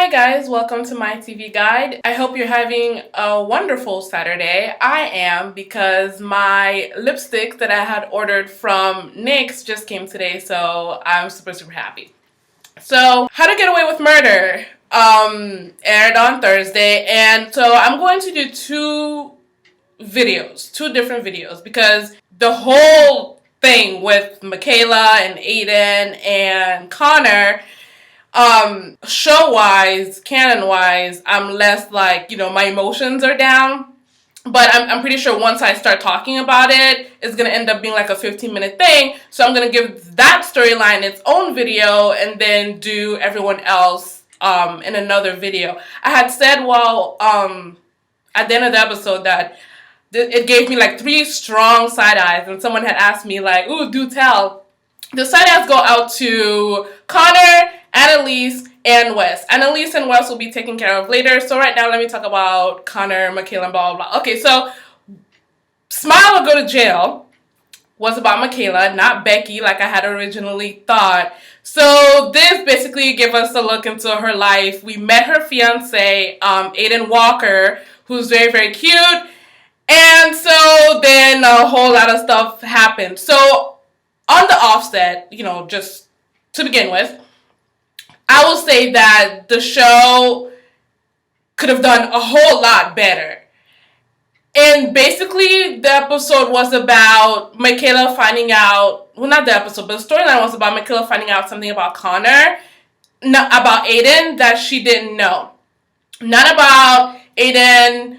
Hi guys, welcome to my TV guide. I hope you're having a wonderful Saturday. I am, because my lipstick that I had ordered from NYX just came today, so I'm super happy. So, How to Get Away with Murder aired on Thursday, and so I'm going to do two different videos, because the whole thing with Michaela and Aiden and Connor, show-wise, canon-wise, I'm less like, my emotions are down. But I'm pretty sure once I start talking about it, it's going to end up being like a 15-minute thing. So I'm going to give that storyline its own video and then do everyone else in another video. I had said, at the end of the episode that it gave me like 3 strong side eyes. And someone had asked me like, ooh, do tell. The side eyes go out to Connor, Annalise, and Wes. Annalise and Wes will be taken care of later. So right now, let me talk about Connor, Michaela, and blah, blah, blah. Okay, so Smile Will Go to Jail was about Michaela, not Becky, like I had originally thought. So this basically gave us a look into her life. We met her fiance, Aiden Walker, who's very cute. And so then a whole lot of stuff happened. So on the offset, just to begin with, I will say that the show could have done a whole lot better. And basically, the episode was about Michaela finding out, well, not the episode, but the storyline was about Michaela finding out something about Connor, not about Aiden, that she didn't know. Not about Aiden,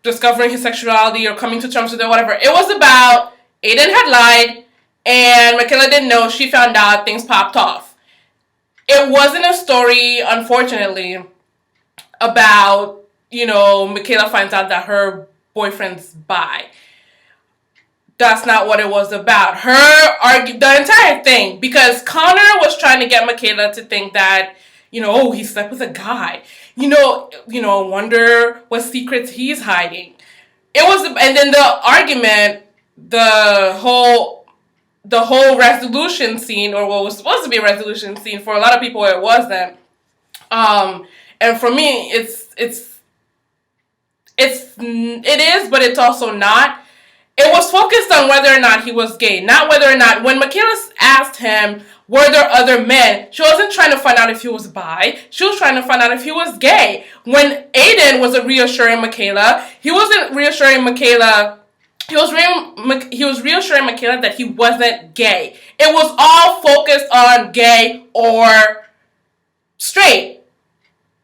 discovering his sexuality or coming to terms with it, whatever. It was about Aiden had lied, and Michaela didn't know. She found out, things popped off. It wasn't a story, unfortunately, about, Michaela finds out that her boyfriend's bi. That's not what it was about. The entire thing, because Connor was trying to get Michaela to think that, he slept with a guy. Wonder what secrets he's hiding. And then the argument, the whole resolution scene, or what was supposed to be a resolution scene, for a lot of people it wasn't. And for me, it is, but it's also not. It was focused on whether or not he was gay, not whether or not, when Michaela asked him, were there other men, she wasn't trying to find out if he was bi, she was trying to find out if he was gay. When Aiden was reassuring Michaela, he wasn't reassuring Michaela, he was reassuring Michaela that he wasn't gay. It was all focused on gay or straight.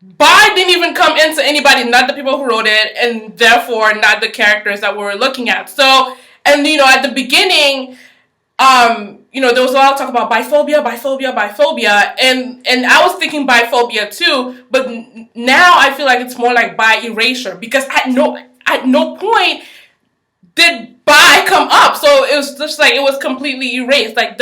Bi didn't even come into anybody, not the people who wrote it, and therefore not the characters that we were looking at. So, and at the beginning, there was a lot of talk about biphobia, and I was thinking biphobia too, but now I feel like it's more like bi erasure, because at no point did bi come up. So it was just like, it was completely erased. Like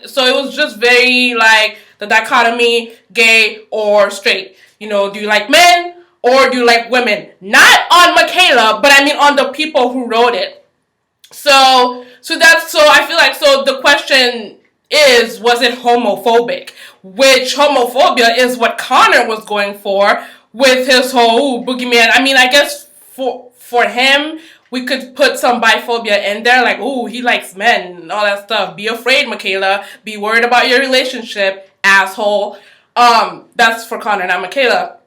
so it was just very like the dichotomy, gay or straight. Do you like men or do you like women? Not on Michaela, but I mean on the people who wrote it. So I feel like, so the question is, was it homophobic? Which homophobia is what Connor was going for with his whole boogeyman. I mean, I guess for him, we could put some biphobia in there, like, ooh, he likes men and all that stuff. Be afraid, Michaela. Be worried about your relationship, asshole. That's for Connor, not Michaela.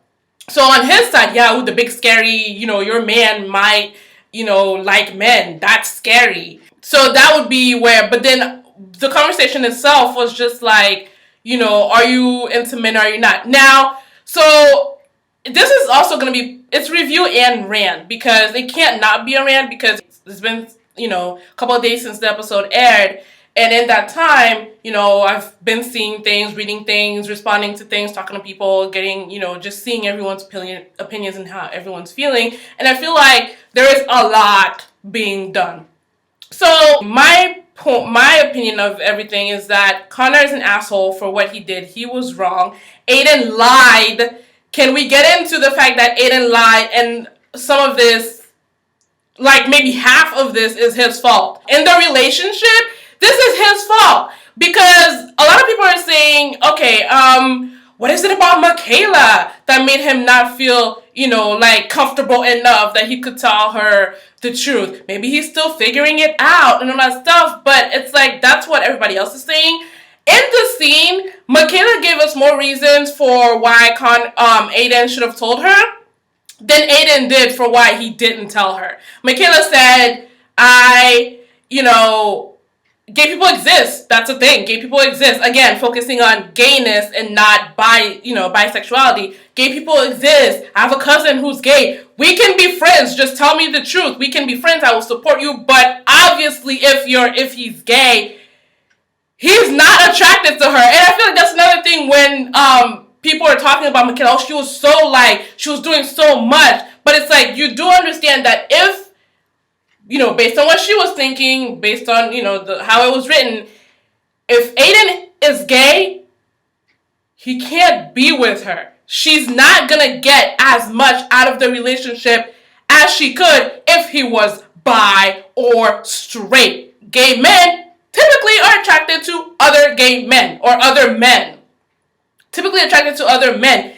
So on his side, yeah, ooh, the big scary, your man might, like men. That's scary. So that would be where, but then the conversation itself was just like, are you into men or are you not? Now, so this is also going to be, it's review and rant, because it can't not be a rant, because it's been, a couple of days since the episode aired. And in that time, I've been seeing things, reading things, responding to things, talking to people, getting, just seeing everyone's opinions and how everyone's feeling. And I feel like there is a lot being done. So my opinion of everything is that Connor is an asshole for what he did. He was wrong. Aiden lied. Can we get into the fact that Aiden lied, and some of this, like maybe half of this, is his fault? In the relationship, this is his fault, because a lot of people are saying, okay, What is it about Michaela that made him not feel, like comfortable enough that he could tell her the truth? Maybe he's still figuring it out and all that stuff, but it's like that's what everybody else is saying. In the scene, Michaela gave us more reasons for why Aiden should have told her than Aiden did for why he didn't tell her. Michaela said, gay people exist. That's a thing. Gay people exist. Again, focusing on gayness and not bisexuality. Gay people exist. I have a cousin who's gay. We can be friends. Just tell me the truth. We can be friends. I will support you. But obviously, if he's gay, he's not attracted to her. And I feel like that's another thing when people are talking about Michaela. Oh, she was doing so much. But it's like, you do understand that if, based on what she was thinking, based on, how it was written, if Aiden is gay, he can't be with her. She's not gonna get as much out of the relationship as she could if he was bi or straight. Gay men typically are attracted to other gay men or other men. Typically attracted to other men.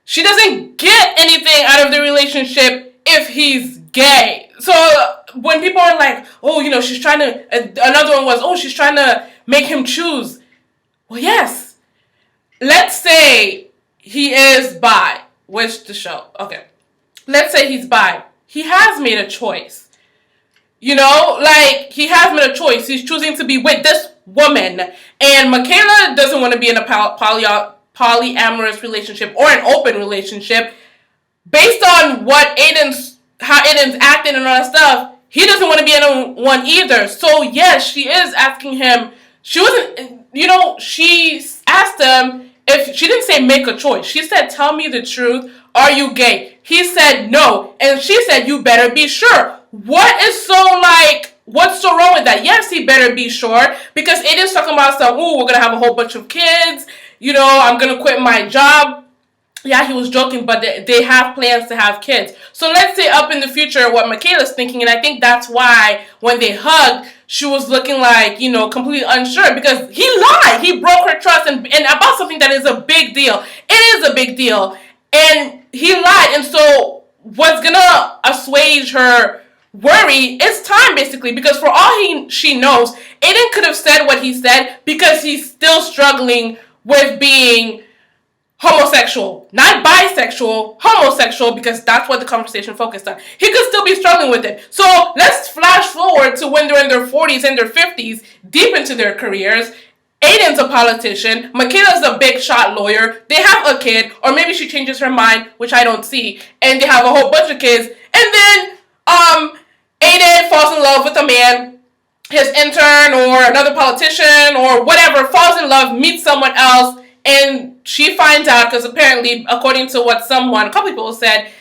She doesn't get anything out of the relationship if he's gay. So when people are like, oh, she's trying to, another one was, oh, she's trying to make him choose. Well, yes. Let's say he is bi. Where's the show? Okay. Let's say he's bi. He has made a choice. He has made a choice. He's choosing to be with this woman. And Michaela doesn't want to be in a polyamorous relationship or an open relationship. Based on how Aiden's acting and all that stuff, he doesn't want to be in one either. So yes, she is asking him. She asked him if she didn't say make a choice. She said, tell me the truth. Are you gay? He said no. And she said, you better be sure. What's so wrong with that? Yes, he better be sure. Because Aiden's talking about stuff, we're going to have a whole bunch of kids. I'm going to quit my job. Yeah, he was joking, but they have plans to have kids. So let's say up in the future what Michaela's thinking, and I think that's why when they hugged, she was looking like, completely unsure because he lied. He broke her trust and about something that is a big deal. It is a big deal. And he lied. And so what's going to assuage her worry is time, basically, because for all she knows, Aiden could have said what he said because he's still struggling with being homosexual, not bisexual, homosexual, because that's what the conversation focused on. He could still be struggling with it. So let's flash forward to when they're in their 40s and their 50s, deep into their careers. Aiden's a politician. Michaela's a big shot lawyer. They have a kid, or maybe she changes her mind, which I don't see, and they have a whole bunch of kids. And then Aiden falls in love with a man, his intern or another politician or whatever, falls in love, meets someone else, and she finds out, because apparently, according to what a couple people said,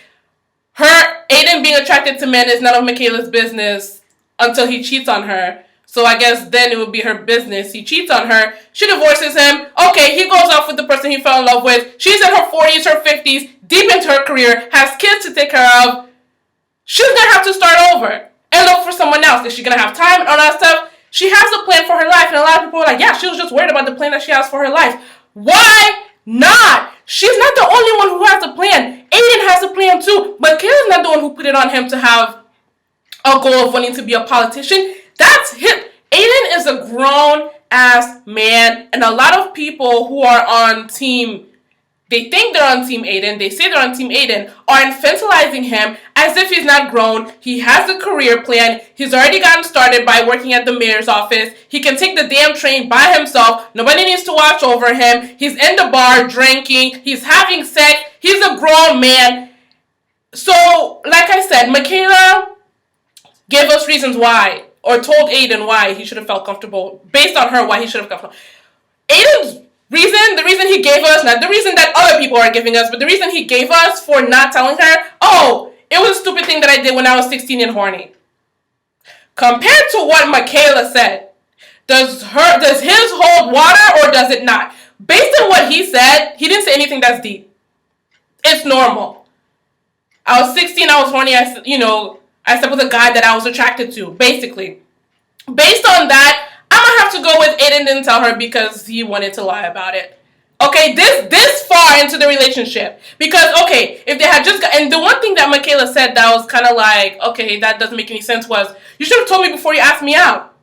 Aiden being attracted to men is none of Michaela's business until he cheats on her. So I guess then it would be her business. He cheats on her. She divorces him. Okay, he goes off with the person he fell in love with. She's in her 40s, her 50s, deep into her career, has kids to take care of. She's going to have to start over and look for someone else. Is she going to have time and all that stuff? She has a plan for her life. And a lot of people are like, yeah, she was just worried about the plan that she has for her life. Why not? She's not the only one who has a plan. Aiden has a plan too. But Michaela's not the one who put it on him to have a goal of wanting to be a politician. That's him. Aiden is a grown-ass man. And a lot of people who are on team, they think they're on team Aiden, they say they're on team Aiden, are infantilizing him as if he's not grown. He has a career plan. He's already gotten started by working at the mayor's office. He can take the damn train by himself. Nobody needs to watch over him. He's in the bar drinking. He's having sex. He's a grown man. So, like I said, Michaela gave us reasons why, or told Aiden why he should have felt comfortable, based on her, why he should have felt comfortable. Aiden's the reason he gave us, not the reason that other people are giving us, but the reason he gave us for not telling her, oh, it was a stupid thing that I did when I was 16 and horny. Compared to what Michaela said, does his hold water or does it not? Based on what he said, he didn't say anything that's deep. It's normal. I was 16, I was horny, I slept with a guy that I was attracted to, basically. Based on that, I'm going to have to go with Aiden didn't tell her because he wanted to lie about it. Okay, this far into the relationship. Because, okay, if they had just got, and the one thing that Michaela said that was kind of like, okay, that doesn't make any sense was, you should have told me before you asked me out.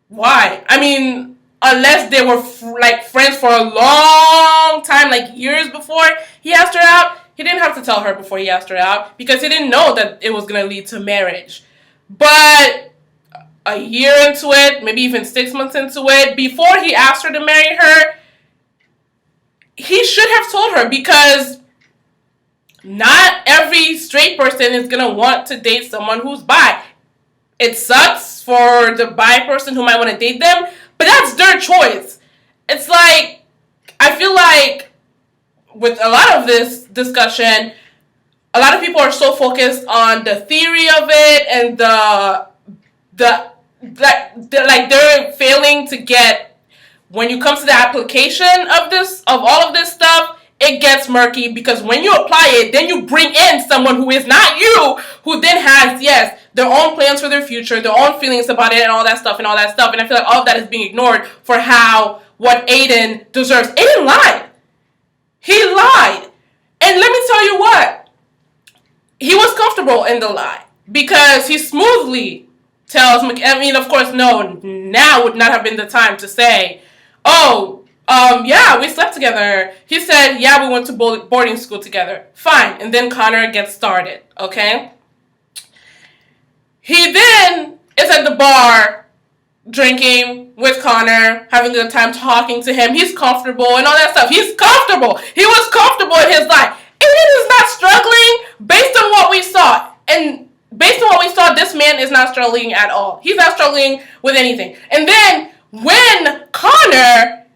Why? I mean, unless they were like friends for a long time, like years before he asked her out, he didn't have to tell her before he asked her out because he didn't know that it was going to lead to marriage. But a year into it, maybe even 6 months into it, before he asked her to marry her, he should have told her, because not every straight person is going to want to date someone who's bi. It sucks for the bi person who might want to date them, but that's their choice. It's like, I feel like with a lot of this discussion, a lot of people are so focused on the theory of it and like they're failing to get, when you come to the application of all of this stuff, it gets murky, because when you apply it, then you bring in someone who is not you, who then has, yes, their own plans for their future, their own feelings about it, and all that stuff. And I feel like all of that is being ignored for what Aiden deserves. Aiden lied. He lied. And let me tell you what, he was comfortable in the lie, because he smoothly tells, I mean, of course, no, now would not have been the time to say, oh, yeah, we slept together. He said, yeah, we went to boarding school together. Fine. And then Connor gets started, okay? He then is at the bar drinking with Connor, having a good time talking to him. He's comfortable and all that stuff. He's comfortable. He was comfortable in his life. Aiden is not struggling based on what we saw. And based on what we saw, this man is not struggling at all. He's not struggling with anything. And then when Connor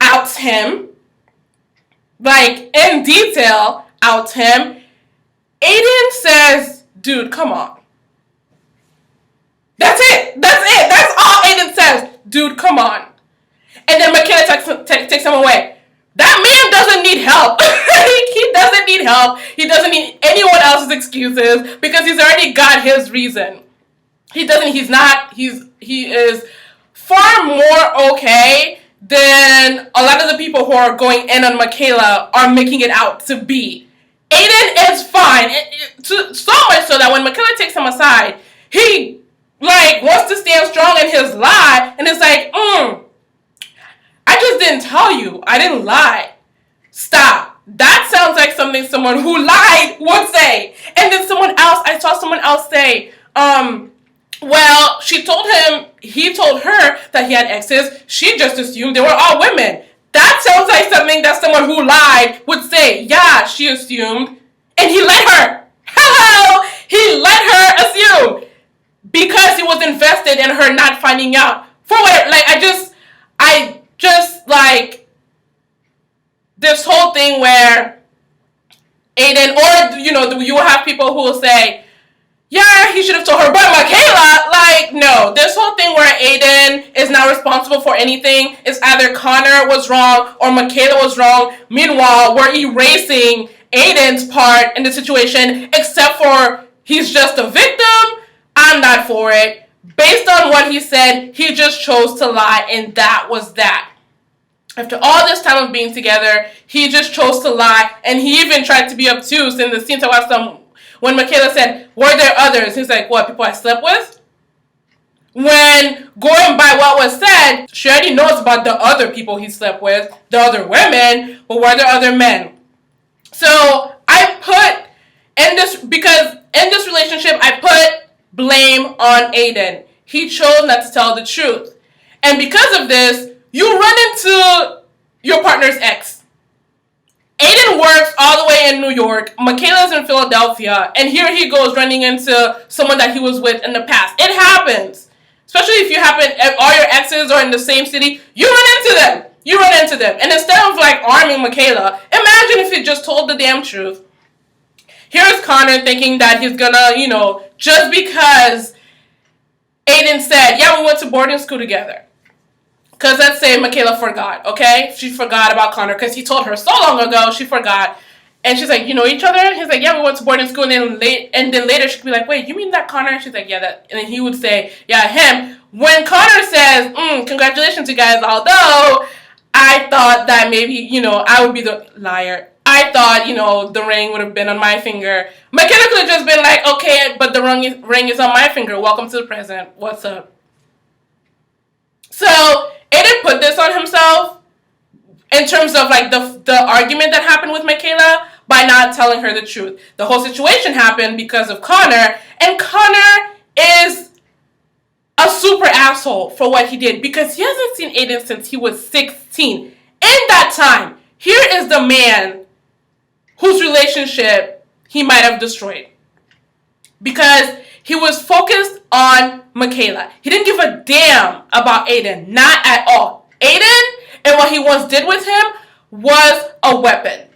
outs him, like in detail outs him, Aiden says, dude, come on. That's it. That's all Aiden says. Dude, come on. And then Michaela takes him away. That man doesn't need help. He doesn't need help. He doesn't need anyone else's excuses, because he's already got his reason. He is far more okay than a lot of the people who are going in on Michaela are making it out to be. Aiden is fine. So much so that when Michaela takes him aside, he wants to stand strong in his lie, and it's like, I just didn't tell you. I didn't lie. Stop. That sounds like something someone who lied would say. And then I saw someone else say, well, he told her that he had exes. She just assumed they were all women. That sounds like something that someone who lied would say. Yeah, she assumed. And he let her. Hello! He let her assume. Because he was invested in her not finding out. For what? I just this whole thing where Aiden, or, you will have people who will say, yeah, he should have told her, but Michaela, no. This whole thing where Aiden is not responsible for anything is either Connor was wrong or Michaela was wrong. Meanwhile, we're erasing Aiden's part in the situation, except for he's just a victim. I'm not for it. Based on what he said, he just chose to lie, and that was that. After all this time of being together, he just chose to lie, and he even tried to be obtuse in the scene to watch them. When Michaela said, were there others? He's like, what, people I slept with? When going by what was said, she already knows about the other people he slept with, the other women, but were there other men? So I put, because in this relationship, I put blame on Aiden. He chose not to tell the truth. And because of this, you run into your partner's ex. Aiden works all the way in New York. Michaela's in Philadelphia. And here he goes running into someone that he was with in the past. It happens. Especially if all your exes are in the same city. You run into them. And instead of arming Michaela, imagine if he just told the damn truth. Here's Connor thinking that he's gonna, just because Aiden said, yeah, we went to boarding school together. Because let's say Michaela forgot, okay? She forgot about Connor because he told her so long ago, she forgot. And she's like, you know each other? And he's like, yeah, we went to boarding school. And then later she could be like, wait, you mean that Connor? And she's like, yeah, that. And then he would say, yeah, him. When Connor says, congratulations, you guys, although I thought that maybe, I would be the liar. I thought, the ring would have been on my finger. Michaela could have just been like, okay, but the ring is on my finger. Welcome to the present. What's up? So, Aiden put this on himself in terms of like the argument that happened with Michaela by not telling her the truth. The whole situation happened because of Connor, and Connor is a super asshole for what he did because he hasn't seen Aiden since he was 16. In that time, here is the man whose relationship he might have destroyed because he was focused on Michaela. He didn't give a damn about Aiden, not at all. Aiden and what he once did with him was a weapon.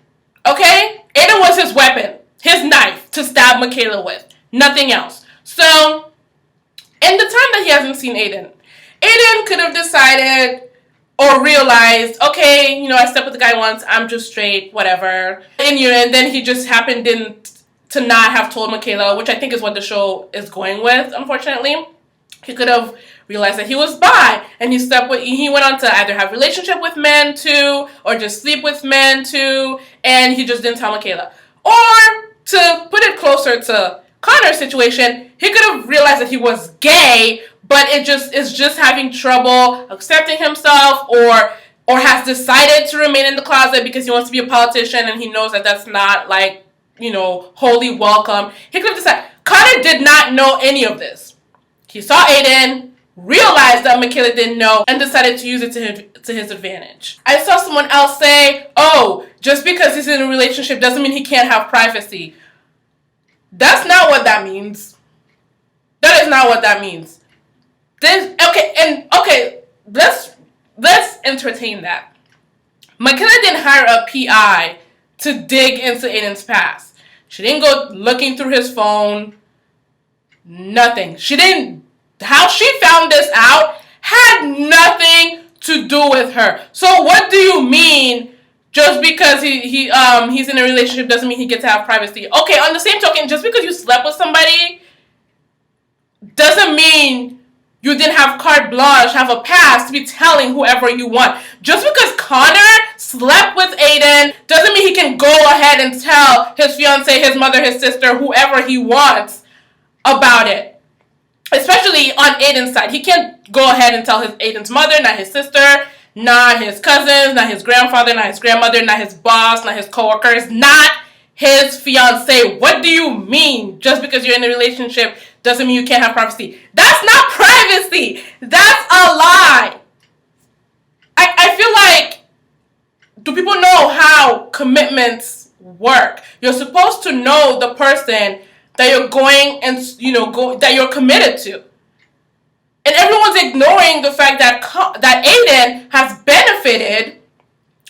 Okay? Aiden was his weapon, his knife to stab Michaela with. Nothing else. So, in the time that he hasn't seen Aiden, Aiden could have decided or realized, okay, I slept with the guy once, I'm just straight, whatever. And then he just happened to not have told Michaela, which I think is what the show is going with, unfortunately. He could have realized that he was bi, and he went on to either have relationship with men too, or just sleep with men too, and he just didn't tell Michaela. Or, to put it closer to Connor's situation, he could have realized that he was gay, but is just having trouble accepting himself, or has decided to remain in the closet because he wants to be a politician and he knows that that's not like, wholly welcome. He could have decided. Connor did not know any of this. He saw Aiden, realized that Michaela didn't know, and decided to use it to his advantage. I saw someone else say, oh, just because he's in a relationship doesn't mean he can't have privacy. That's not what that means. That is not what that means. Let's entertain that. Michaela didn't hire a PI to dig into Aiden's past. She didn't go looking through his phone. Nothing. How she found this out had nothing to do with her. So what do you mean just because he's in a relationship doesn't mean he gets to have privacy? Okay, on the same token, just because you slept with somebody doesn't mean you didn't have carte blanche, have a pass to be telling whoever you want. Just because Connor slept with Aiden doesn't mean he can go ahead and tell his fiance, his mother, his sister, whoever he wants about it. Especially on Aiden's side. He can't go ahead and tell Aiden's mother, not his sister, not his cousins, not his grandfather, not his grandmother, not his boss, not his coworkers, not his fiance. What do you mean? Just because you're in a relationship doesn't mean you can't have privacy. That's not privacy. That's a lie. I feel like, do people know how commitments work? You're supposed to know the person that you're going and that you're committed to. And everyone's ignoring the fact that Aiden has benefited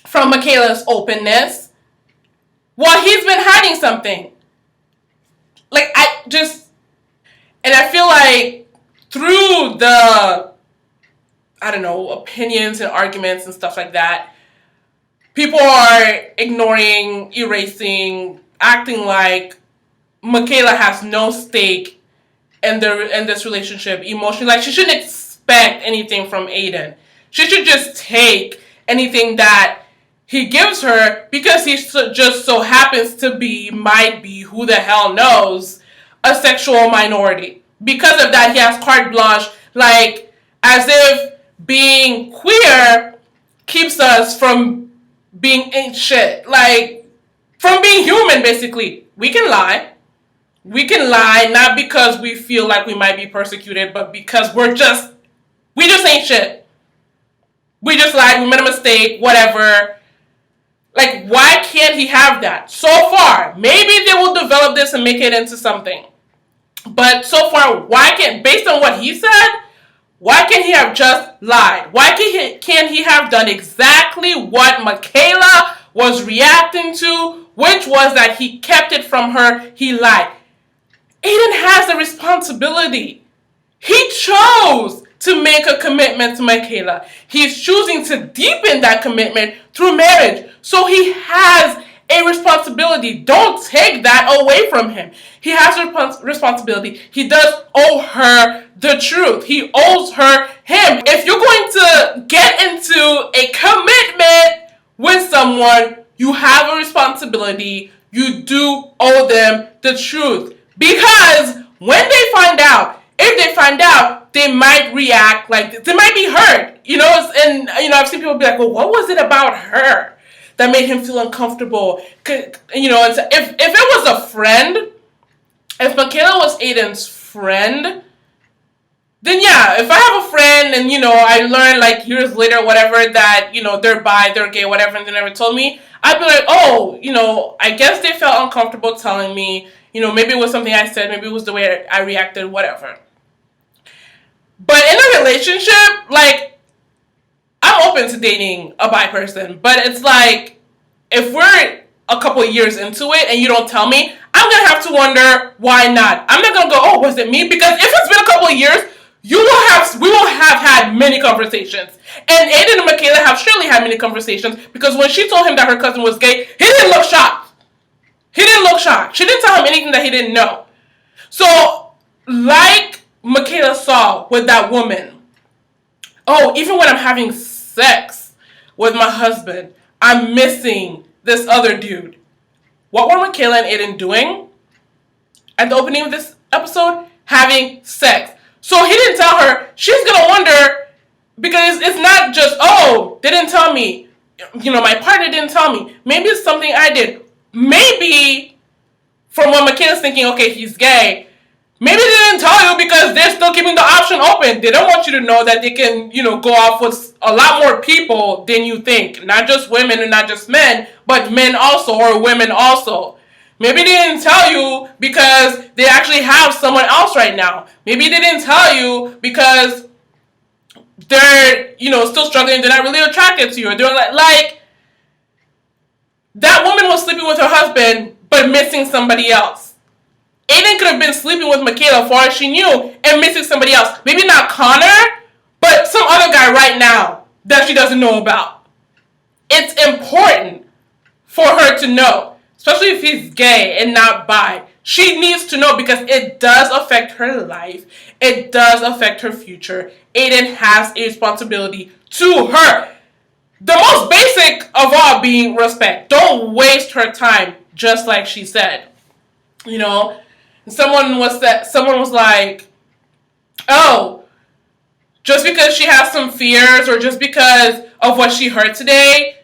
from Michaela's openness while he's been hiding something. And I feel like through the, opinions and arguments and stuff like that, people are ignoring, erasing, acting like Michaela has no stake in this relationship emotionally. Like, she shouldn't expect anything from Aiden. She should just take anything that he gives her because he just so happens to might be, who the hell knows, a sexual minority. Because of that, he has carte blanche, like, as if being queer keeps us from being ain't shit. Like, from being human, basically. We can lie. We can lie, not because we feel like we might be persecuted, but because we just ain't shit. We just lied, we made a mistake, whatever. Like, why can't he have that? So far, maybe they will develop this and make it into something. But so far, based on what he said, why can't he have just lied? Why can't he have done exactly what Michaela was reacting to, which was that he kept it from her, he lied. Aiden has a responsibility. He chose to make a commitment to Michaela. He's choosing to deepen that commitment through marriage. So he has a responsibility. Don't take that away from him. He has a responsibility. He does owe her the truth. He owes her him. If you're going to get into a commitment with someone, you have a responsibility. You do owe them the truth. Because when they find out, if they find out, they might react like they might be hurt. And I've seen people be like, well, what was it about her that made him feel uncomfortable? And if it was a friend, if Michaela was Aiden's friend, then yeah, if I have a friend and, I learned like years later, whatever, that, they're bi, they're gay, whatever, and they never told me, I'd be like, oh, I guess they felt uncomfortable telling me, maybe it was something I said, maybe it was the way I reacted, whatever. But in a relationship, like, I'm open to dating a bi person, but it's like, if we're a couple of years into it and you don't tell me, I'm going to have to wonder why not. I'm not going to go, oh, was it me? Because if it's been a couple of years, we will have had many conversations. And Aiden and Michaela have surely had many conversations, because when she told him that her cousin was gay, he didn't look shocked. She didn't tell him anything that he didn't know. So, like Michaela saw with that woman, oh, even when I'm having sex with my husband, I'm missing this other dude. What were Michaela and Aiden doing at the opening of this episode? Having sex. So he didn't tell her. She's going to wonder, because it's not just, oh, they didn't tell me. My partner didn't tell me. Maybe it's something I did. Maybe from what Michaela's thinking, okay, he's gay. Maybe they didn't tell you because they're still keeping the option open. They don't want you to know that they can, go off with a lot more people than you think. Not just women and not just men, but men also, or women also. Maybe they didn't tell you because they actually have someone else right now. Maybe they didn't tell you because they're, still struggling. They're not really attracted to you. Or they're like, that woman was sleeping with her husband, but missing somebody else. Aiden could have been sleeping with Michaela, far as she knew, and missing somebody else. Maybe not Connor, but some other guy right now that she doesn't know about. It's important for her to know, especially if he's gay and not bi. She needs to know, because it does affect her life. It does affect her future. Aiden has a responsibility to her. The most basic of all being respect. Don't waste her time, just like she said. Someone was like, oh, just because she has some fears, or just because of what she heard today,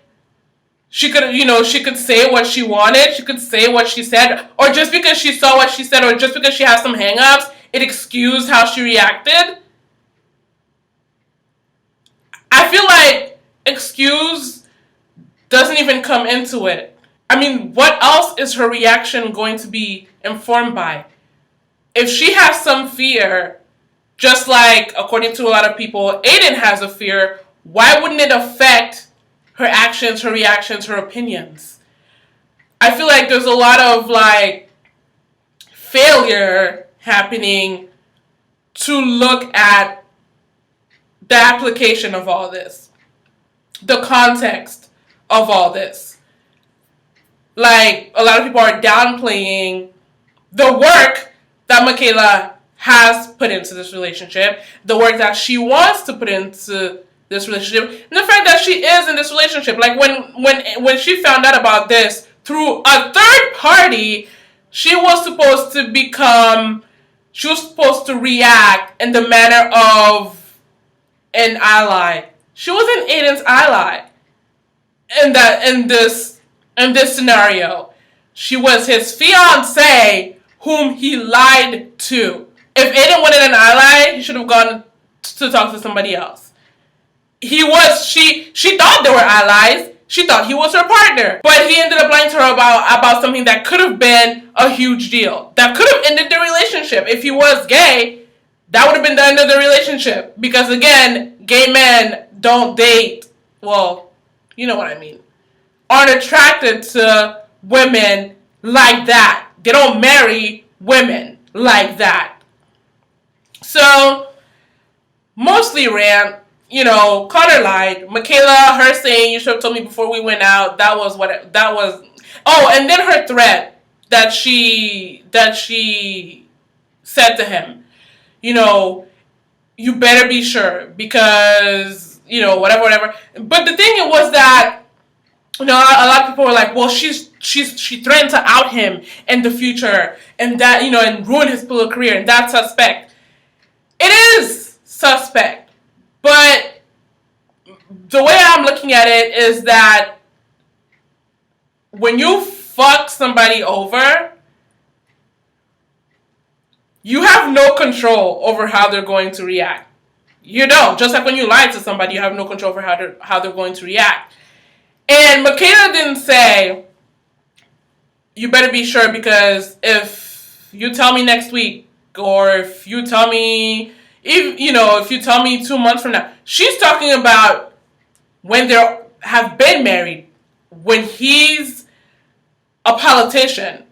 she could say what she wanted, she could say what she said, or just because she saw what she said, or just because she has some hang-ups, it excused how she reacted. I feel like excuse doesn't even come into it. I mean, what else is her reaction going to be informed by? If she has some fear, just like, according to a lot of people, Aiden has a fear, why wouldn't it affect her actions, her reactions, her opinions? I feel like there's a lot of, failure happening to look at the application of all this, the context of all this. Like, a lot of people are downplaying the work that Michaela has put into this relationship, the work that she wants to put into this relationship, and the fact that she is in this relationship. Like, when she found out about this through a third party, she was supposed to react in the manner of an ally. She wasn't Aiden's ally in this scenario. She was his fiance, whom he lied to. If Aiden wanted an ally, he should have gone to talk to somebody else. She thought they were allies. She thought he was her partner. But he ended up lying to her about something that could have been a huge deal. That could have ended the relationship. If he was gay, that would have been the end of the relationship. Because again, gay men don't date. Well, you know what I mean. Aren't attracted to women like that. They don't marry women like that. So, mostly rant. Connor lied. Michaela, her saying, you should have told me before we went out, that was. Oh, and then her threat that she said to him, you know, you better be sure because whatever. But the thing was that a lot of people were like, well, she threatened to out him in the future, and that and ruin his political career, and that's suspect. It is suspect, but the way I'm looking at it is that when you fuck somebody over, you have no control over how they're going to react. You don't. Just like when you lie to somebody, you have no control over how they're going to react. And Michaela didn't say, you better be sure because if you tell me next week, or if you tell me, if you tell me 2 months from now, she's talking about when they have been married, when he's a politician,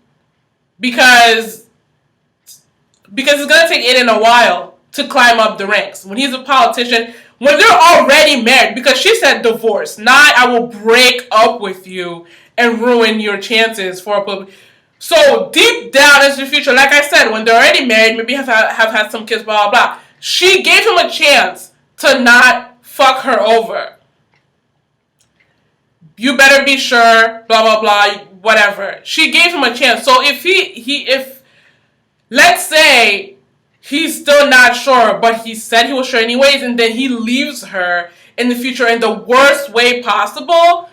because it's gonna take Aiden a while to climb up the ranks. When he's a politician, when they're already married, because she said divorce, not I will break up with you and ruin your chances for a public. So deep down into the future, like I said, when they're already married, maybe have had some kids, blah, blah, blah. She gave him a chance to not fuck her over. You better be sure, blah, blah, blah, whatever. She gave him a chance. So if let's say he's still not sure, but he said he was sure anyways, and then he leaves her in the future in the worst way possible,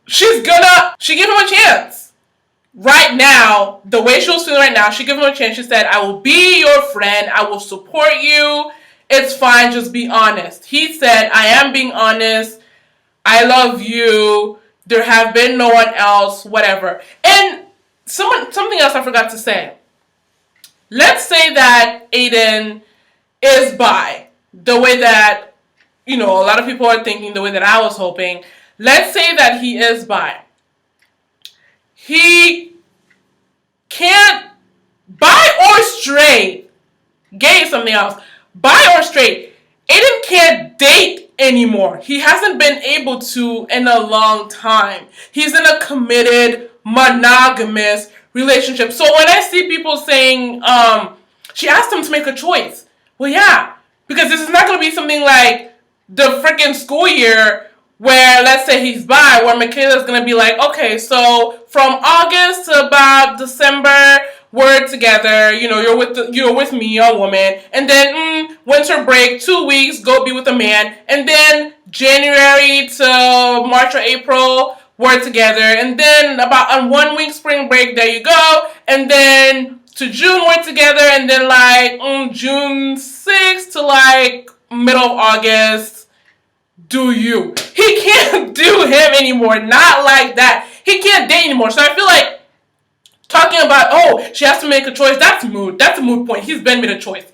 she gave him a chance. Right now, the way she was feeling right now, she gave him a chance. She said, I will be your friend. I will support you. It's fine. Just be honest. He said, I am being honest. I love you. There have been no one else, whatever. And something else I forgot to say. Let's say that Aiden is bi, the way that, a lot of people are thinking, the way that I was hoping. Let's say that he is bi. He can't, bi or straight, gay is something else, bi or straight, Aiden can't date anymore. He hasn't been able to in a long time. He's in a committed, monogamous relationship. So when I see people saying, she asked him to make a choice. Well, yeah, because this is not going to be something like the freaking school year where, let's say he's bi, where Michaela's going to be like, okay, so from August to about December, we're together, you're with me, a woman, and then winter break, 2 weeks, go be with a man, and then January to March or April, we're together, and then about on 1 week spring break, there you go, and then to June we're together, and then like June 6th to like middle of August, do you. He can't do him anymore, not like that. He can't date anymore, so I feel like talking about, she has to make a choice, that's a moot point. He's been made a choice.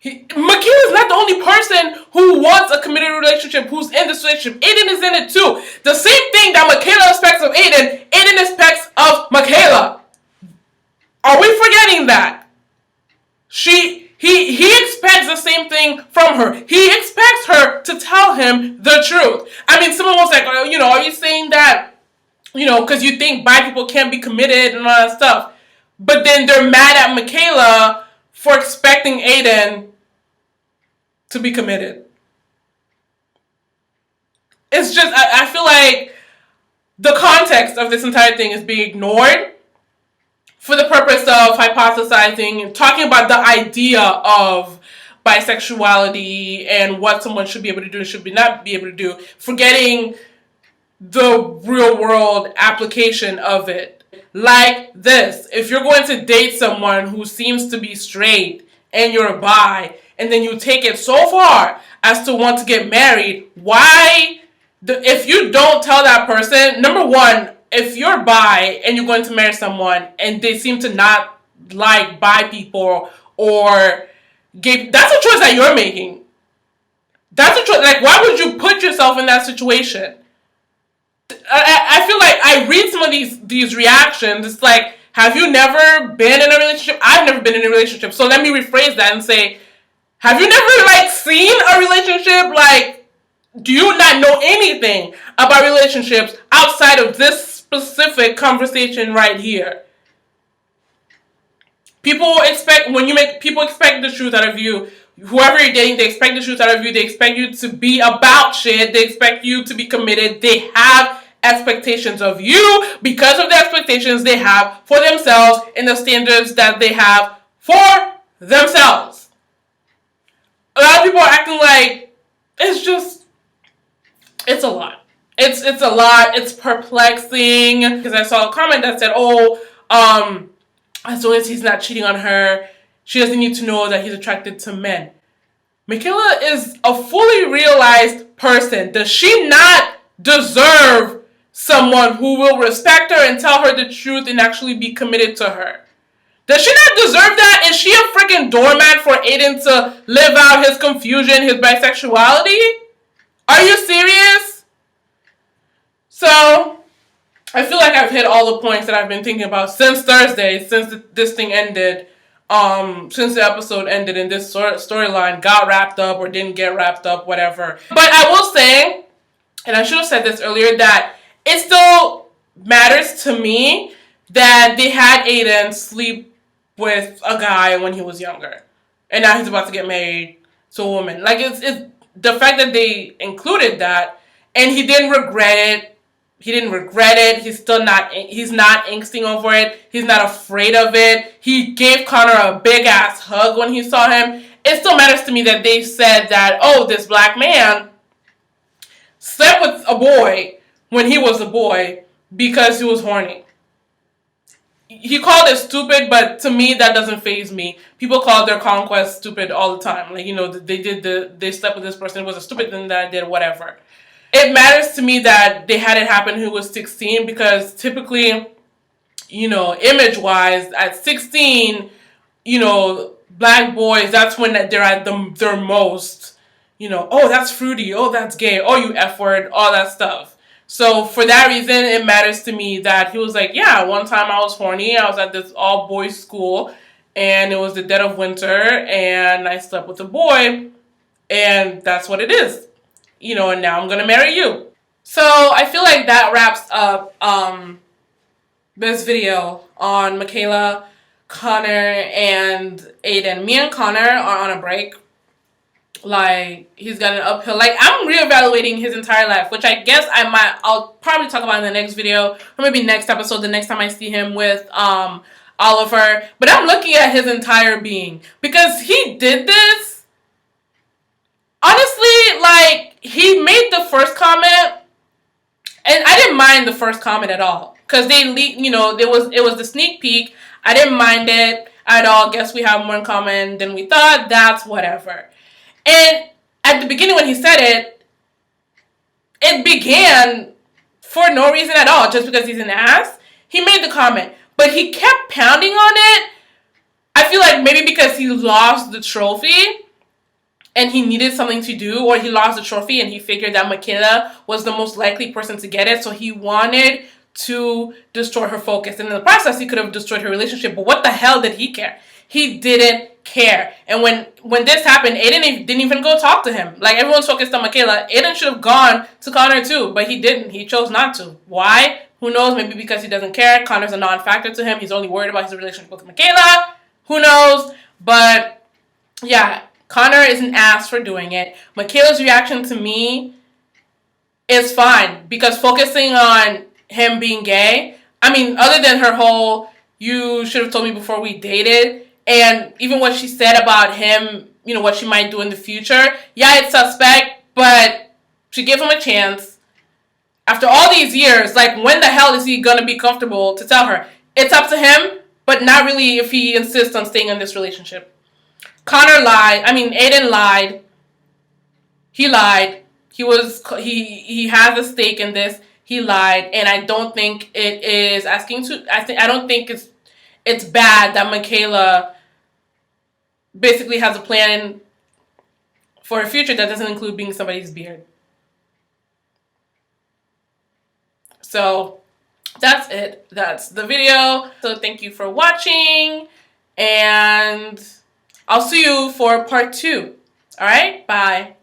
Michaela's not the only person who wants a committed relationship, who's in this relationship. Aiden is in it too. The same thing that Michaela expects of Aiden expects of Michaela. Are we forgetting that? He expects the same thing from her. He expects her to tell him the truth. I mean, someone was like, are you saying that, because you think bi people can't be committed and all that stuff. But then they're mad at Michaela for expecting Aiden to be committed. It's just, I feel like the context of this entire thing is being ignored for the purpose of hypothesizing and talking about the idea of bisexuality and what someone should be able to do and should not be able to do, forgetting the real world application of it. Like this, if you're going to date someone who seems to be straight and you're bi, and then you take it so far as to want to get married, if you don't tell that person, number one, if you're bi and you're going to marry someone and they seem to not like bi people or gay, that's a choice that you're making. That's a choice. Like, why would you put yourself in that situation? I feel like I read some of these reactions. It's like, have you never been in a relationship? I've never been in a relationship. So let me rephrase that and say, have you never seen a relationship Do you not know anything about relationships outside of this specific conversation right here? People expect people expect the truth out of you. Whoever you're dating, they expect the truth out of you. They expect you to be about shit. They expect you to be committed. They have expectations of you because of the expectations they have for themselves and the standards that they have for themselves. A lot of people are acting like it's a lot. It's a lot. It's perplexing because I saw a comment that said, "Oh, as long as he's not cheating on her, she doesn't need to know that he's attracted to men." Michaela is a fully realized person. Does she not deserve someone who will respect her and tell her the truth and actually be committed to her? Does she not deserve that? Is she a freaking doormat for Aiden to live out his confusion, his bisexuality? Are you serious? So, I feel like I've hit all the points that I've been thinking about since Thursday, since this thing ended, since the episode ended and this storyline got wrapped up or didn't get wrapped up, whatever. But I will say, and I should have said this earlier, that it still matters to me that they had Aiden sleep with a guy when he was younger. And now he's about to get married to a woman. Like, it's the fact that they included that and he didn't regret it. He didn't regret it. He's not angsting over it. He's not afraid of it. He gave Connor a big ass hug when he saw him. It still matters to me that they said that, oh, this black man slept with a boy when he was a boy because he was horny. He called it stupid, but to me that doesn't faze me. People call their conquest stupid all the time. Like, you know, they slept with this person. It was a stupid thing that I did, whatever. It matters to me that they had it happen when he was 16 because typically, you know, image-wise, at 16, you know, black boys, that's when they're at their most, you know, oh, that's fruity, oh, that's gay, oh, you F-word, all that stuff. So for that reason, it matters to me that he was like, yeah, one time I was horny, I was at this all-boys school, and it was the dead of winter, and I slept with a boy, and that's what it is. You know, and now I'm gonna marry you. So I feel like that wraps up this video on Michaela, Connor, and Aiden. Me and Connor are on a break. Like, he's got an uphill. Like, I'm reevaluating his entire life, which I guess I'll probably talk about in the next video, or maybe next episode, the next time I see him with Oliver. But I'm looking at his entire being because he did this. Honestly, like, he made the first comment, and I didn't mind the first comment at all, because they leaked, you know, it was the sneak peek. I didn't mind it at all. Guess we have more in common than we thought. That's whatever. And at the beginning when he said it, it began for no reason at all, just because he's an ass. He made the comment, but he kept pounding on it. I feel like maybe because he lost the trophy, and he needed something to do, or he lost the trophy and he figured that Michaela was the most likely person to get it, so he wanted to destroy her focus. And in the process, he could have destroyed her relationship, but what the hell did he care? He didn't care. And when this happened, Aiden didn't even go talk to him. Like, everyone's focused on Michaela. Aiden should have gone to Connor too, but he didn't. He chose not to. Why? Who knows? Maybe because he doesn't care. Connor's a non-factor to him. He's only worried about his relationship with Michaela. Who knows? But, yeah. Connor is an ass for doing it. Michaela's reaction to me is fine because focusing on him being gay, I mean, other than her whole, you should have told me before we dated, and even what she said about him, you know, what she might do in the future, yeah, it's suspect, but she gave him a chance. After all these years, like, when the hell is he going to be comfortable to tell her? It's up to him, but not really if he insists on staying in this relationship. Connor lied. I mean, Aiden lied. He lied. He has a stake in this. He lied, and I don't think it is asking to. I don't think it's bad that Michaela basically has a plan for her future that doesn't include being somebody's beard. So that's it. That's the video. So thank you for watching, and I'll see you for part 2. All right? Bye.